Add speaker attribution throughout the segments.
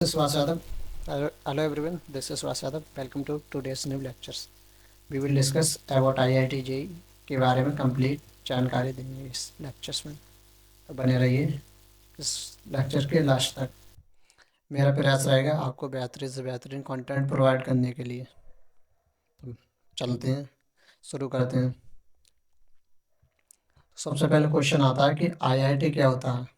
Speaker 1: This is Vasadam. Hello everyone, this is Vasadam. Welcome to today's new lectures. We will discuss about IIT JEE के बारे में complete जानकारी देंगे इस lectures में। तो बने रहिए इस लेक्चर के लास्ट तक। मेरा प्रयास रहेगा आपको बेहतरीन से बेहतरीन कंटेंट प्रोवाइड करने के लिए। तो चलते हैं, शुरू करते हैं। सबसे पहले क्वेश्चन आता है कि IIT क्या होता है,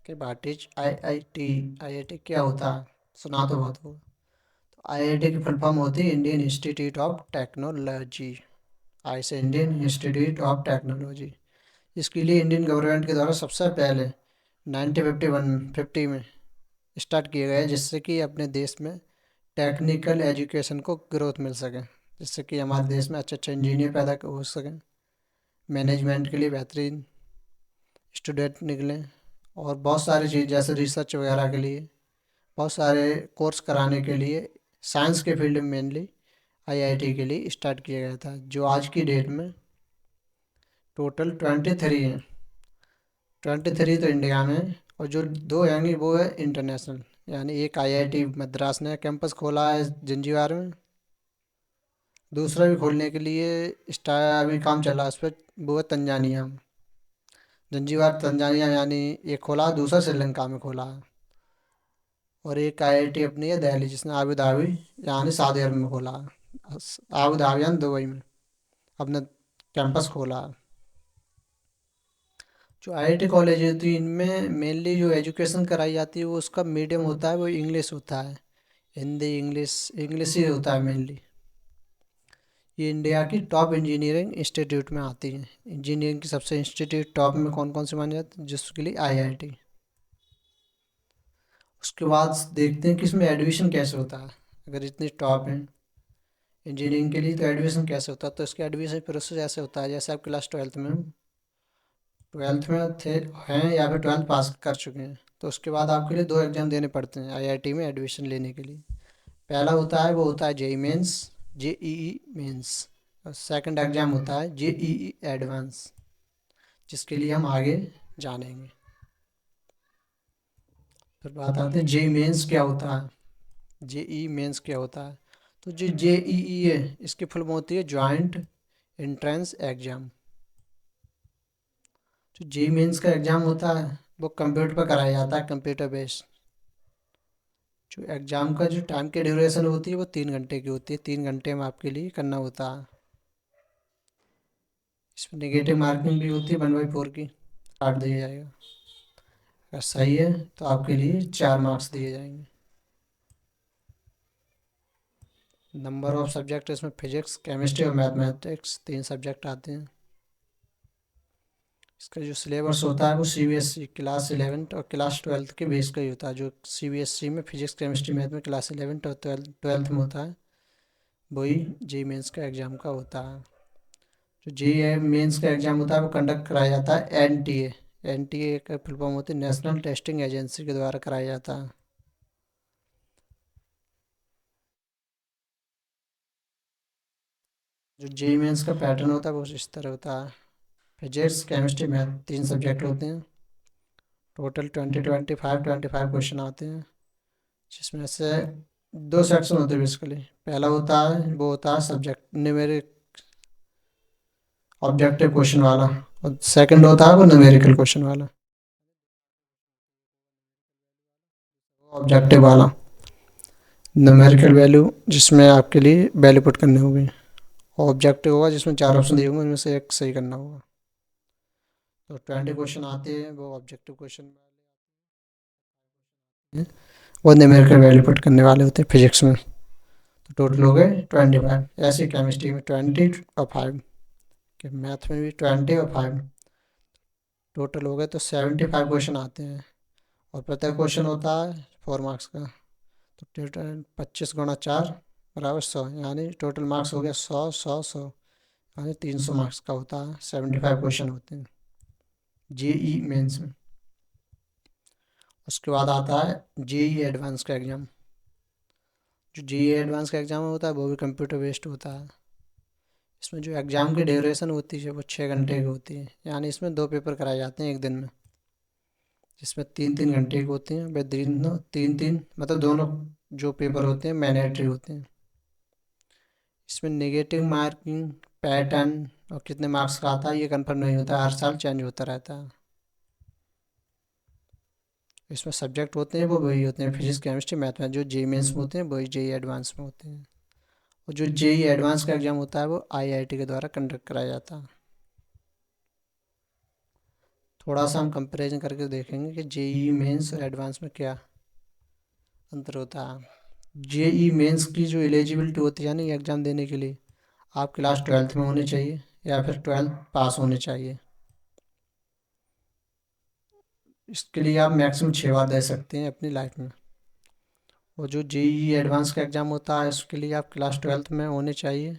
Speaker 1: कि व्हाट इज IIT क्या होता है। सुना तो बहुत होगा। IIT की फुल फॉर्म होती है इंडियन इंस्टीट्यूट ऑफ टेक्नोलॉजी। आई से इंडियन इंस्टीट्यूट ऑफ टेक्नोलॉजी। इसके लिए इंडियन गवर्नमेंट के द्वारा सबसे पहले 1950 में स्टार्ट किया गया है, जिससे कि अपने देश में टेक्निकल एजुकेशन को ग्रोथ मिल सके, जिससे कि हमारे देश में अच्छे अच्छे इंजीनियर पैदा हो सकें, मैनेजमेंट के लिए बेहतरीन स्टूडेंट निकलें, और बहुत सारी चीज़ जैसे रिसर्च वगैरह के लिए बहुत सारे कोर्स कराने के लिए साइंस के फील्ड में मेनली IIT के लिए स्टार्ट किया गया था, जो आज की डेट में टोटल 23 हैं। 23 तो इंडिया में है, और जो दो यानी वो है इंटरनेशनल। यानी एक IIT मद्रास ने कैंपस खोला है जंजीबार में, दूसरा भी खोलने के लिए अभी काम चल रहा है उस पर, वो है तंजानिया में। जंजीबार तंजानिया यानी एक खोला, दूसरा श्रीलंका में खोला है। और एक IIT अपनी है दिल्ली, जिसने आबू धाबी यानी सऊदी अरब में खोला है। आबू धाबी यानी दुबई में अपना कैंपस खोला है। जो IIT कॉलेज होती है इनमें मेनली जो एजुकेशन कराई जाती है वो उसका मीडियम होता है, वो इंग्लिश होता है। हिंदी इंग्लिश ही होता है मेनली। ये इंडिया की टॉप इंजीनियरिंग इंस्टीट्यूट में आती है। इंजीनियरिंग की सबसे इंस्टीट्यूट टॉप में कौन कौन से माने जाते हैं, जिसके लिए IIT। उसके बाद देखते हैं कि इसमें एडमिशन कैसे होता है। अगर इतनी टॉप है इंजीनियरिंग के लिए तो एडमिशन कैसे होता है। तो इसका एडमिशन प्रोसेस ऐसे होता है, जैसे आप क्लास ट्वेल्थ में थे हैं या फिर 12th पास कर चुके हैं, तो उसके बाद आपके लिए दो एग्ज़ाम देने पड़ते हैं IIT में एडमिशन लेने के लिए। पहला होता है वो होता है JEE मेंस, JEE मेंस। और सेकंड एग्ज़ाम होता है JEE एडवांस, जिसके लिए हम आगे जानेंगे। फिर बात आती है JEE मेंस क्या होता है। JEE मेंस क्या होता है, तो जो JEE है इसकी फुल फॉर्म होती है जॉइंट एंट्रेंस एग्ज़ाम। जो JEE मेंस का एग्ज़ाम होता है वो कंप्यूटर पर कराया जाता है, कंप्यूटर बेस्ड। जो एग्ज़ाम का जो टाइम की ड्यूरेशन होती है वो 3 घंटे की होती है। 3 घंटे में आपके लिए करना होता है। इसमें नेगेटिव मार्किंग भी होती है 1/4 की, काट दिया जाएगा। अगर सही है तो आपके लिए 4 मार्क्स दिए जाएंगे। नंबर ऑफ सब्जेक्ट इसमें फिजिक्स, केमिस्ट्री और मैथमेटिक्स 3 सब्जेक्ट आते हैं। इसका जो सिलेबस होता है वो CBSE क्लास 11 और क्लास 12 के बेस का ही होता है। जो CBSE में फिजिक्स केमिस्ट्री मैथ में क्लास 11 और ट्वेल्थ में होता है, वही JEE मेंस का एग्ज़ाम का होता है। जो JEE मेंस का एग्ज़ाम होता है वो कंडक्ट कराया जाता है NTA का फुल फॉर्म होती है नेशनल टेस्टिंग एजेंसी के द्वारा कराया जाता है। जो JEE मेंस का पैटर्न होता है वो इस तरह होता है। फिजिक्स केमिस्ट्री मैथ 3 सब्जेक्ट होते हैं। टोटल 25 क्वेश्चन आते हैं, जिसमें से 2 सेक्शन होते हैं बेसिकली। पहला होता है वो होता है सब्जेक्ट न्यूमेरिक ऑब्जेक्टिव क्वेश्चन वाला, और सेकंड होता है वो न्यूमेरिकल क्वेश्चन वाला, ऑब्जेक्टिव वाला। न्यूमेरिकल वैल्यू जिसमें आपके लिए वैल्यू पुट करने होंगे, और ऑब्जेक्टिव होगा जिसमें 4 ऑप्शन दिए होंगे, उनमें से एक सही करना होगा। तो 20 क्वेश्चन आते हैं वो ऑब्जेक्टिव क्वेश्चन, वो न्यूमेरिकल वैल्यू पुट करने वाले होते हैं फिजिक्स में। तो टोटल हो गए 25। ऐसे केमिस्ट्री में 20 और 5, कि मैथ में भी 20 और 5, टोटल हो गए तो 75 क्वेश्चन आते हैं। और प्रत्येक क्वेश्चन होता है 4 मार्क्स का। तो टोटल 25 × 4 बराबर 100, यानी टोटल मार्क्स हो गया 100 यानी 300 मार्क्स का होता है। 75 क्वेश्चन होते हैं JEE मेंस में। उसके बाद आता है JEE एडवांस का एग्ज़ाम। जो JEE एडवांस का एग्ज़ाम होता है वो भी कंप्यूटर बेस्ड होता है। इसमें जो एग्ज़ाम की ड्यूरेशन होती है वो 6 घंटे की होती है, यानी इसमें 2 पेपर कराए जाते हैं एक दिन में, जिसमें 3-3 घंटे की होती हैं। वह तीन तीन तीन मतलब दोनों जो पेपर होते हैं मैंडेटरी होते हैं। इसमें नेगेटिव मार्किंग पैटर्न और कितने मार्क्स का आता है ये कंफर्म नहीं होता, हर साल चेंज होता रहता है। इसमें सब्जेक्ट होते हैं वो वही होते हैं, फिजिक्स केमिस्ट्री मैथ में। जो जेई मेंस में होते हैं वही जेई एडवांस में होते हैं। और जो जेई एडवांस का एग्ज़ाम होता है वो आईआईटी के द्वारा कंडक्ट कराया जाता है। थोड़ा सा हम कंपैरिजन करके देखेंगे कि जेई मेंस और एडवांस में क्या अंतर होता है। जेई मेंस की जो एलिजिबिलिटी होती है ना ये एग्ज़ाम देने के लिए, आप क्लास 12th में होने चाहिए या फिर 12th पास होने चाहिए। इसके लिए आप मैक्सिमम 6 बार दे सकते हैं अपनी लाइफ में। और जो जेई एडवांस का एग्ज़ाम होता है उसके लिए आप क्लास 12th में होने चाहिए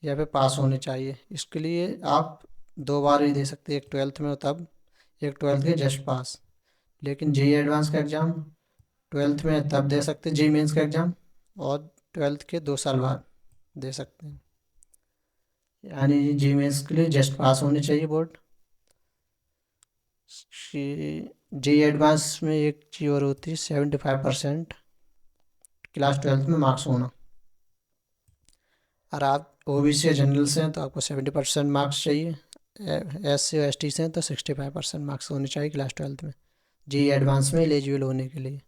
Speaker 1: या फिर पास होने चाहिए। इसके लिए आप 2 बार ही दे सकते हैं, एक 12th में हो तब, एक 12th के जस्ट पास। लेकिन जेई एडवांस का एग्ज़ाम 12th में तब दे सकते हैं जेई मेंस का एग्ज़ाम, और 12th के 2 साल बाद दे सकते हैं। यानी जेई मेंस के लिए जस्ट पास होने चाहिए बोर्ड। जेई एडवांस में एक चीज़ और होती है 75% क्लास 12th में मार्क्स होना। और आप ओबीसी या जनरल से हैं तो आपको 70% मार्क्स चाहिए, एससी और एसटी से हैं तो 65% मार्क्स होने चाहिए क्लास 12th में जेई एडवांस में एलिजिबल होने के लिए।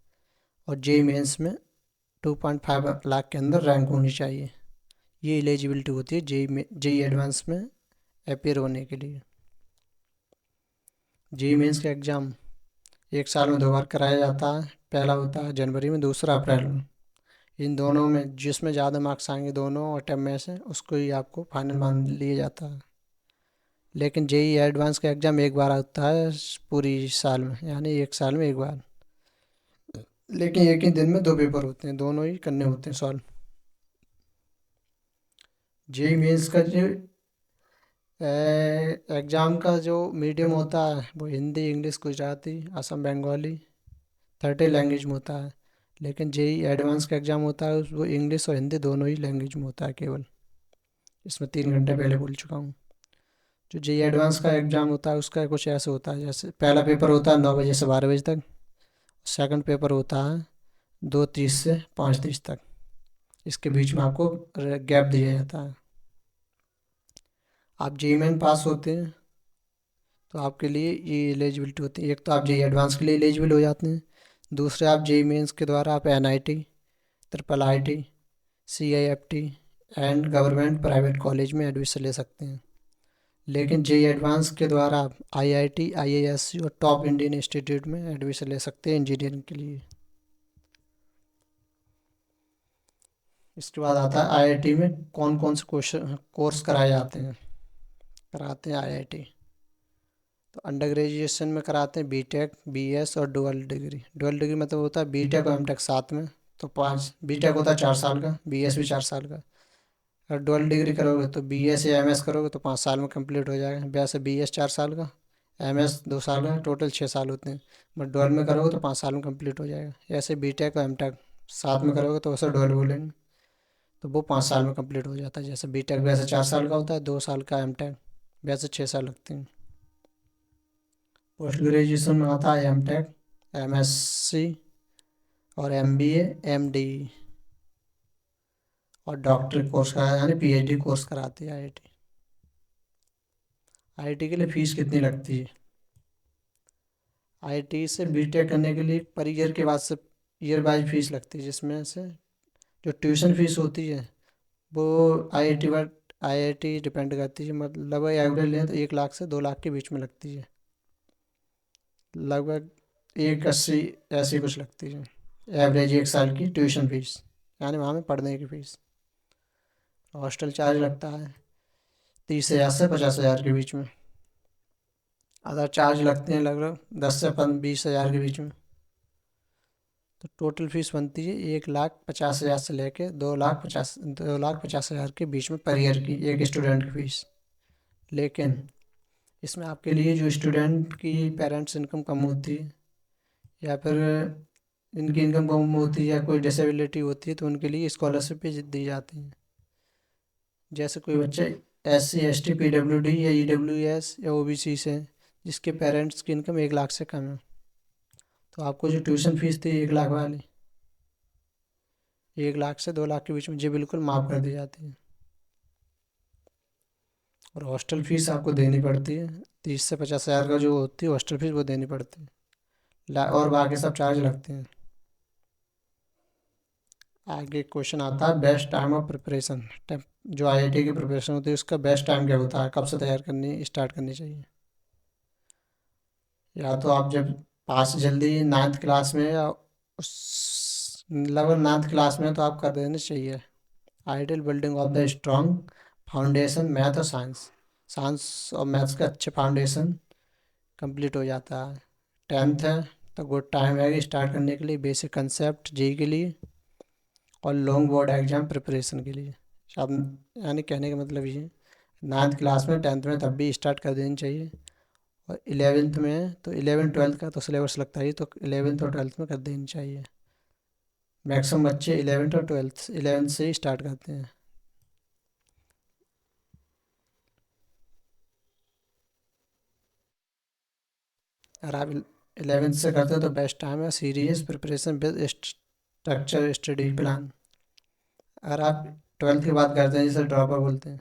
Speaker 1: और जेई मेंस में 2.5 लाख के अंदर रैंक होनी चाहिए। ये एलिजिबिलिटी होती है जेई एडवांस में अपेयर होने के लिए। जेई मेंस का एग्ज़ाम एक साल में 2 बार कराया जाता है। पहला होता है जनवरी में, दूसरा अप्रैल में। इन दोनों में जिसमें ज़्यादा मार्क्स आएंगे दोनों अटेम्प्ट में से उसको ही आपको फाइनल मान लिया जाता है। लेकिन जेई एडवांस का एग्ज़ाम एक बार आता है पूरी साल में, यानी एक साल में एक बार। लेकिन एक ही दिन में 2 पेपर होते हैं, दोनों ही करने होते हैं सॉल्व। जेई मेंस का जो एग्ज़ाम का जो मीडियम होता है वो हिंदी, इंग्लिश, गुजराती, असम, बंगाली 30 लैंग्वेज में होता है। लेकिन जेई एडवांस का एग्ज़ाम होता है वो इंग्लिश और हिंदी दोनों ही लैंग्वेज में होता है केवल। इसमें 3 घंटे पहले बोल चुका हूँ। जो जेई एडवांस का एग्ज़ाम होता है उसका कुछ ऐसे होता है, जैसे पहला पेपर होता है 9 बजे से 12 बजे तक। सेकंड पेपर होता है 2:30 से 5:30 तक। इसके बीच में आपको गैप दिया जाता है। आप जेई मेन पास होते हैं तो आपके लिए ये एलिजिबिलिटी होती है, एक तो आप जेई एडवांस के लिए एलिजिबल हो जाते हैं, दूसरे आप जेई मेंस के द्वारा आप NIT, triple IT, CIFT and government private college में एडमिशन ले सकते हैं। लेकिन जेई एडवांस के द्वारा आप आईआईटी, आईआईएससी और टॉप इंडियन इंस्टीट्यूट में एडमिशन ले सकते हैं इंजीनियरिंग के लिए। इसके बाद आता है आईआईटी में कौन कौन से कोर्स कराए जाते हैं। कराते हैं आईआईटी तो अंडर ग्रेजुएशन में कराते हैं बीटेक, बीएस और डुअल डिग्री। डुअल डिग्री मतलब होता है बीटेक और एमटेक साथ में, तो 5 बीटेक होता है 4 साल का, बीएस भी 4 साल का। अगर डुअल डिग्री करोगे तो बीएस या एमएस करोगे तो 5 साल में कंप्लीट हो जाएगा। वैसे बीएस 4 साल का, एमएस 2 साल का, टोटल 6 साल होते हैं। बट डुअल में करोगे तो 5 साल में कंप्लीट हो जाएगा। ऐसे बीटेक और एमटेक साथ में करोगे तो वैसे डुअल बोलेंगे, तो वो 5 साल में कंप्लीट हो जाता है। जैसे बीटेक वैसे 4 साल का होता है, 2 साल का एमटेक, वैसे 6 साल लगते हैं। पोस्ट ग्रेजुएशन में आता है एमटेक, एमएससी और एमबीए, एमडी और डॉक्टरी कोर्स का यानी पीएचडी कोर्स कराती है आईआईटी। आईआईटी के लिए फ़ीस कितनी लगती है? आईआईटी से बीटेक करने के लिए पर ईयर के बाद से ईयर वाइज फीस लगती है, जिसमें से जो ट्यूशन फीस होती है वो आईआईटी डिपेंड करती है। मतलब एवरेज लें तो 1 लाख से 2 लाख के बीच में लगती है, लगभग 180 ऐसी कुछ लगती है एवरेज एक साल की ट्यूशन फीस, यानी वहाँ में पढ़ने की फ़ीस। हॉस्टल चार्ज लगता है 30,000 से 50,000 के बीच में। अदर चार्ज लगते हैं लगभग 10 से 20,000 के बीच में। तो टोटल फीस बनती है 1,50,000 से लेके 2,50,000 के बीच में पर ईयर की एक स्टूडेंट की फ़ीस। लेकिन इसमें आपके लिए जो स्टूडेंट की पेरेंट्स इनकम कम होती है या फिर इनकी इनकम कम होती है या कोई डिसेबिलिटी होती है तो उनके लिए स्कॉलरशिप भी दी जाती है। जैसे कोई बच्चे एससी, एसटी, पीडब्ल्यूडी या ईडब्ल्यूएस या ओबीसी से हैं जिसके पेरेंट्स की इनकम 1 लाख से कम है, तो आपको जो ट्यूशन फीस थी 1 लाख वाली, 1 लाख से 2 लाख के बीच में जी बिल्कुल माफ़ कर दी जाती है। और हॉस्टल फीस आपको देनी पड़ती है, 30 से 50 हज़ार का जो होती है हॉस्टल फीस वो देनी पड़ती है। और बाकी सब चार्ज लगते हैं। आगे क्वेश्चन आता है बेस्ट टाइम ऑफ प्रिपरेशन। जो आईआईटी की प्रिपरेशन होती है उसका बेस्ट टाइम क्या होता है, कब से तैयार करनी स्टार्ट करनी चाहिए? या तो आप जब पास जल्दी 9th क्लास में या उस लगभग 9th क्लास में तो आप कर देना चाहिए। Ideal building of the strong foundation math और साइंस, साइंस और मैथ्स का अच्छे फाउंडेशन कंप्लीट हो जाता है। 10th है तो गुड टाइम है स्टार्ट करने के लिए, बेसिक कंसेप्ट जेई के लिए और लॉन्ग बोर्ड एग्जाम प्रिपरेशन के लिए। अब यानी कहने का मतलब ये है, 9th क्लास में 10th में तब भी स्टार्ट कर देनी चाहिए। और 11th में तो 11th 12th का तो सिलेबस लगता ही, तो 11th और 12th में कर देनी चाहिए। मैक्सिमम बच्चे 11th और 12th 11th से ही स्टार्ट करते हैं। अगर आप 11th से करते हो तो बेस्ट टाइम है serious preparation with structure study plan. अगर आप 12th के बाद करते हैं जिसे ड्रॉप आउट बोलते हैं,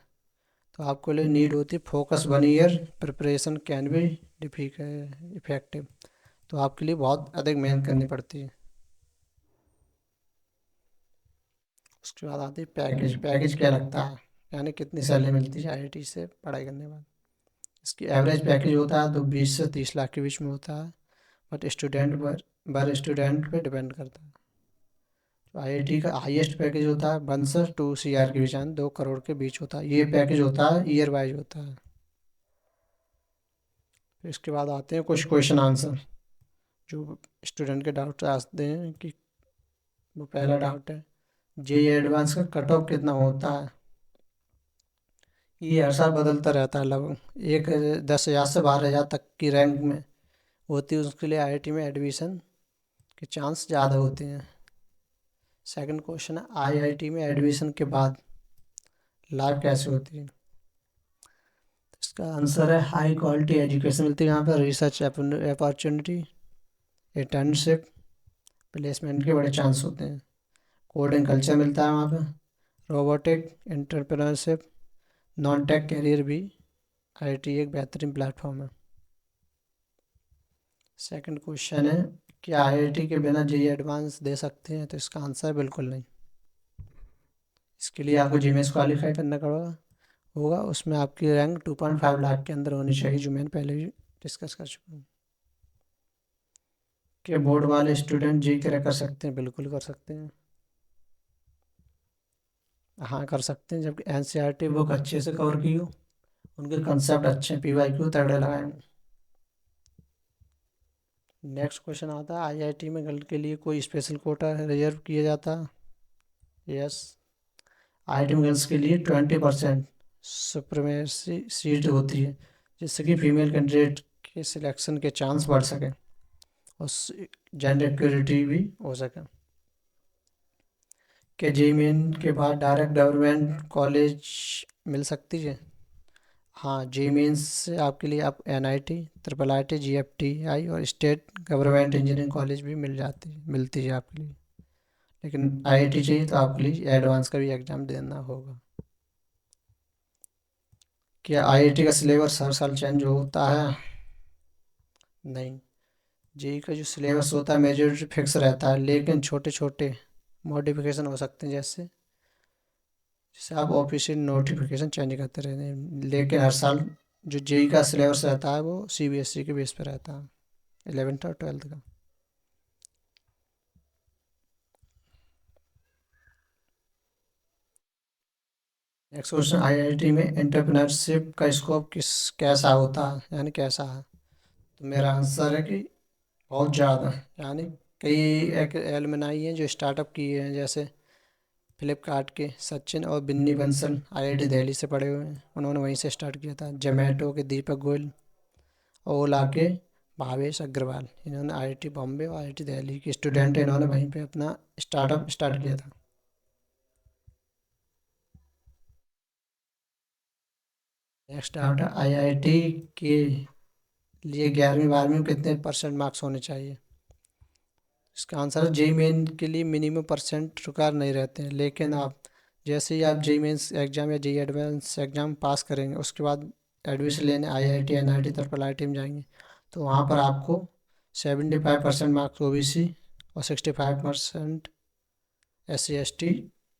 Speaker 1: तो आपको लिए नीड होती है focus 1 year preparation can be effective. तो आपके लिए बहुत अधिक मेहनत करनी पड़ती है। उसके बाद आती है पैकेज। पैकेज क्या लगता है, यानी कितनी सैलरी मिलती है आईआईटी से पढ़ाई करने के बाद। इसकी एवरेज पैकेज होता है तो 20 से 30 लाख के बीच में होता है, बट स्टूडेंट पर स्टूडेंट पे डिपेंड करता है। तो आईआईटी का हाईएस्ट पैकेज होता है 1 से 2 CR के बीच, यानी 2 करोड़ के बीच होता है। ये पैकेज होता है ईयर वाइज होता है। फिर इसके बाद आते हैं कुछ क्वेश्चन आंसर जो स्टूडेंट के डाउट आते हैं कि वो पहला डाउट है जेई एडवांस का कट ऑफ कितना होता है। ये हर साल बदलता रहता है, लगभग 10,000 से 12,000 तक की रैंक में होती है। उसके लिए आईआईटी में एडमिशन के चांस ज़्यादा होते हैं। सेकंड क्वेश्चन है आईआईटी में एडमिशन के बाद लाइफ कैसे होती है। इसका आंसर है हाई क्वालिटी एजुकेशन मिलती है यहाँ पर, रिसर्च अपॉर्चुनिटी, इंटर्नशिप, प्लेसमेंट के बड़े चांस होते हैं। कोडिंग कल्चर मिलता है वहाँ पे, robotic entrepreneurship, non tech career भी आईआईटी एक बेहतरीन प्लेटफॉर्म है। सेकंड क्वेश्चन है क्या आईआईटी के बिना जेई एडवांस दे सकते हैं, तो इसका आंसर है बिल्कुल नहीं। इसके लिए आपको जीमेंस क्वालिफाई करना होगा, उसमें आपकी रैंक 2.5 लाख के अंदर होनी चाहिए, जो मैंने पहले भी डिस्कस कर चुका हूँ। क्या बोर्ड वाले स्टूडेंट जेई क्रैक कर सकते हैं? बिल्कुल कर सकते हैं, हाँ कर सकते हैं, जबकि एनसीईआरटी बुक अच्छे से कवर की हो, उनके कंसेप्ट अच्छे हैं, पीवाईक्यू तगड़े लगाए हों। नेक्स्ट क्वेश्चन आता है आईआईटी में गर्ल के लिए कोई स्पेशल कोटा रिजर्व किया जाता है? यस, आईआईटी में गर्ल्स के लिए 20% सुप्रीमेसी सीट होती है, जिससे कि फीमेल कैंडिडेट के सिलेक्शन के चांस बढ़ सके और जेंडर इक्वलिटी भी हो सके। क्या जेईई मेन के बाद डायरेक्ट गवर्नमेंट कॉलेज मिल सकती है? हाँ, जेईई मेंस से आपके लिए आप एनआईटी, ट्रिपल आईटी, जीएफटीआई और स्टेट गवर्नमेंट इंजीनियरिंग कॉलेज भी मिलती है आपके लिए। लेकिन आईआईटी चाहिए तो आपके लिए एडवांस का भी एग्ज़ाम देना होगा। क्या आईआईटी का सिलेबस हर साल चेंज होता है? नहीं, जेईई का जो सिलेबस होता है मेजॉरिटी फिक्स रहता है, लेकिन छोटे छोटे मॉडिफिकेशन हो सकते हैं, जैसे जैसे आप ऑफिशियल नोटिफिकेशन चेंज करते रहते हैं। लेकिन हर साल जो जेईई का सिलेबस रहता है वो सीबीएसई के बेस पर रहता है, 11th और 12th का। नेक्स्ट क्वेश्चन आईआईटी में एंटरप्रेन्योरशिप का स्कोप कैसा होता है, यानी कैसा है? तो मेरा आंसर है कि बहुत ज़्यादा, यानी कई एक एलुमनाई हैं जो स्टार्टअप किए हैं, जैसे फ्लिपकार्ट के सचिन और बिन्नी बंसल आईआईटी दिल्ली से पढ़े हुए हैं, उन्होंने वहीं से स्टार्ट किया था। जोमेटो के दीपक गोयल, ओला के भावेश अग्रवाल, इन्होंने आईआईटी बॉम्बे और आईआईटी दिल्ली के स्टूडेंट हैं, इन्होंने वहीं पे अपना स्टार्टअप स्टार्ट किया था। नेक्स्ट डाउट है आईआईटी के लिए 11वीं 12वीं में कितने % मार्क्स होने चाहिए? इसका आंसर है जेई मेन के लिए मिनिमम परसेंट रिक्वायर नहीं रहते हैं, लेकिन आप जैसे ही आप जेई मेंस एग्ज़ाम या जेई एडवांस एग्ज़ाम पास करेंगे उसके बाद एडमिशन लेने आईआईटी एनआईटी ट्रिपल आईटी में जाएंगे, तो वहाँ पर आपको 75% मार्क्स ओबीसी और 65% एससी एसटी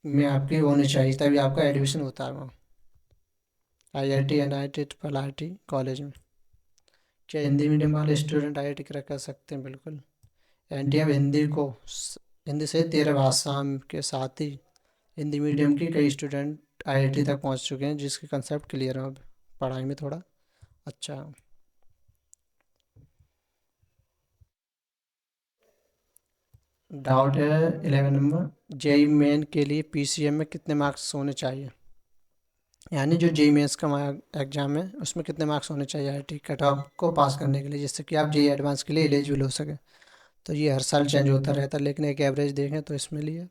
Speaker 1: में आपकी होनी चाहिए, तभी आपका एडमिशन होता है वहाँ IIT NIT triple IT college में। क्या हिंदी मीडियम वाले स्टूडेंट आईआईटी क्रैक कर सकते हैं? बिल्कुल। एनटीए अब हिंदी से 13 भाषा के साथ ही हिंदी मीडियम की कई स्टूडेंट आईआईटी तक पहुंच चुके हैं, जिसके कंसेप्ट क्लियर है अब पढ़ाई में थोड़ा अच्छा। डाउट है 11 नंबर, जेई मेन के लिए पीसीएम में कितने मार्क्स होने चाहिए? यानी जो जेई मेंस का एग्जाम है उसमें कितने मार्क्स होने चाहिए आईआईटी कट ऑफ को पास करने के लिए, जिससे कि आप जेई एडवांस के लिए एलिजिबल हो सके? तो ये हर साल चेंज होता रहता है, लेकिन एक एवरेज देखें तो इसमें लिए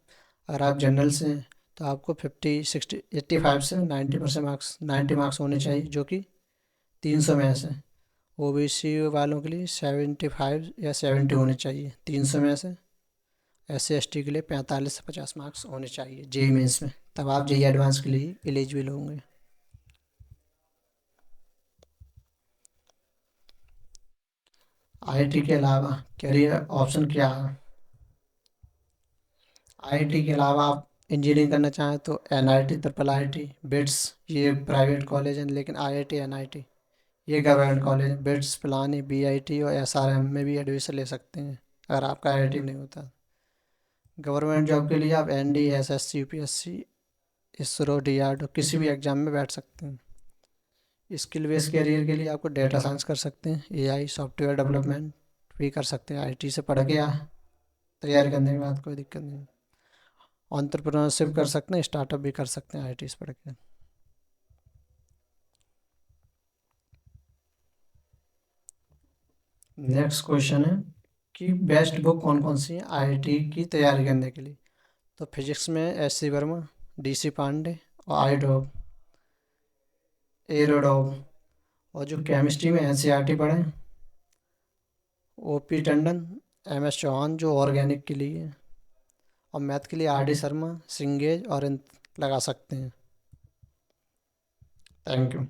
Speaker 1: अगर आप जनरल से हैं तो आपको 85 से 90% मार्क्स 90 मार्क्स होने चाहिए, जो कि 300 में से। ओबीसी वालों के लिए 75 या 70 होने चाहिए 300 में से। एससी एसटी के लिए 45 से 50 मार्क्स होने चाहिए जेई मेंस में, तब आप जेई एडवांस के लिए एलिजिबल होंगे। आईआईटी के अलावा करियर ऑप्शन क्या है? आईआईटी के अलावा आप इंजीनियरिंग करना चाहें तो एनआईटी ट्रिपल आईटी बिट्स, ये प्राइवेट कॉलेज हैं, लेकिन आईआईटी एनआईटी ये गवर्नमेंट कॉलेज है। बिट्स पिलानी बीआईटी और एसआरएम में भी एडमिशन ले सकते हैं अगर आपका आईआईटी नहीं होता। गवर्नमेंट जॉब के लिए आप एनडी एसएससी यूपीएससी इसरो डीआरडीओ किसी भी एग्जाम में बैठ सकते हैं। स्किल बेस्ड करियर के लिए आपको डेटा साइंस कर सकते हैं, एआई सॉफ्टवेयर डेवलपमेंट भी कर सकते हैं आईटी से पढ़ के, तैयारी करने के बाद कोई दिक्कत नहीं। एंटरप्रेन्योरशिप कर सकते हैं, स्टार्टअप भी कर सकते हैं आईटी से पढ़ के। नेक्स्ट क्वेश्चन है कि बेस्ट बुक कौन कौन सी है आईआईटी की तैयारी करने के लिए? तो फिजिक्स में S C Verma, DC Pandey और आईडॉब एरोडॉब, और जो केमिस्ट्री में एनसीईआरटी पढ़ें ओपी टंडन, एमएस चौहान जो ऑर्गेनिक के लिए है, और मैथ के लिए आर डी शर्मा, सिंगेज और लगा सकते हैं। Thank you.